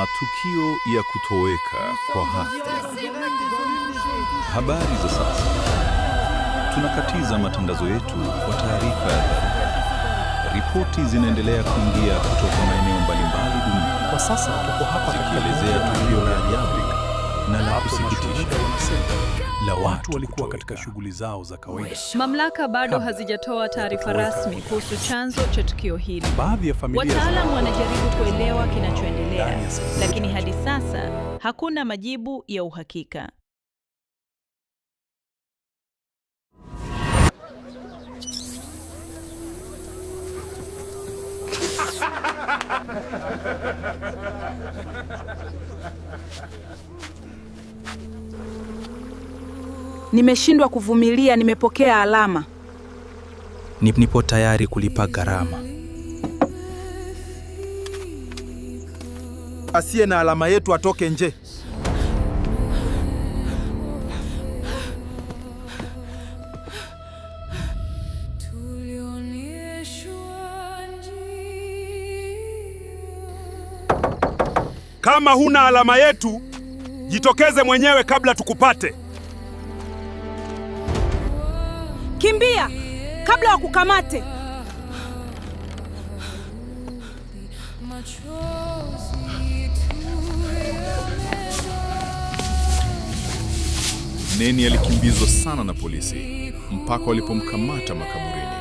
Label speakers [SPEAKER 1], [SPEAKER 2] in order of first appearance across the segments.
[SPEAKER 1] Matukio ya kutoweka kwa ghafla. Habari za sasa. Tunakatiza matangazo yetu kwa taarifa ya dharura. Ripoti zinaendelea kuingia kutoka maeneo mbalimbali duniani.
[SPEAKER 2] Kwa sasa tuko hapa
[SPEAKER 1] zikielezea tukio la ajabu na la kusikitisha la
[SPEAKER 2] watu walikuwa katika shughuli zao za kawaida.
[SPEAKER 3] Mamlaka bado hazijatoa taarifa rasmi kuhusu chanzo cha tukio hili.
[SPEAKER 2] Baadhi ya familia,
[SPEAKER 3] wataalamu wanajaribu kuelewa kinachoendelea, lakini hadi sasa hakuna majibu ya uhakika.
[SPEAKER 4] Nimeshindwa kuvumilia, nimepokea alama.
[SPEAKER 5] Nipo tayari kulipa gharama.
[SPEAKER 6] Asiye na alama yetu atoke nje.
[SPEAKER 7] Kama huna alama yetu, jitokeze mwenyewe kabla tukupate.
[SPEAKER 4] Kimbia kabla wakukamate.
[SPEAKER 1] Neni alikimbizwa sana na polisi mpaka walipomkamata makaburini.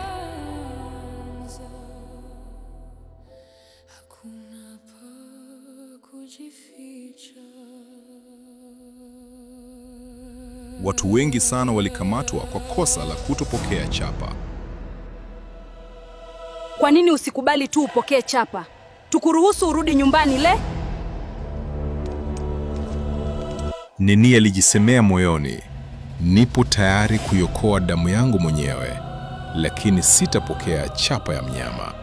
[SPEAKER 1] Watu wengi sana walikamatwa kwa kosa la kutopokea chapa.
[SPEAKER 4] Kwa nini usikubali tu upokee chapa? Tukuruhusu urudi nyumbani le?
[SPEAKER 1] Neni alijisemea moyoni, nipo tayari kuiokoa damu yangu mwenyewe, lakini sitapokea chapa ya mnyama.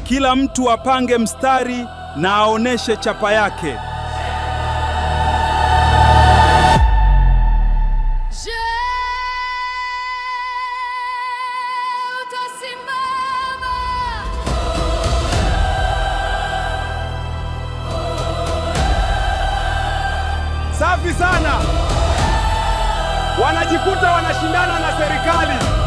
[SPEAKER 6] Kila mtu apange mstari na aoneshe chapa yake.
[SPEAKER 7] Safi sana! Wanajikuta wanashindana na serikali.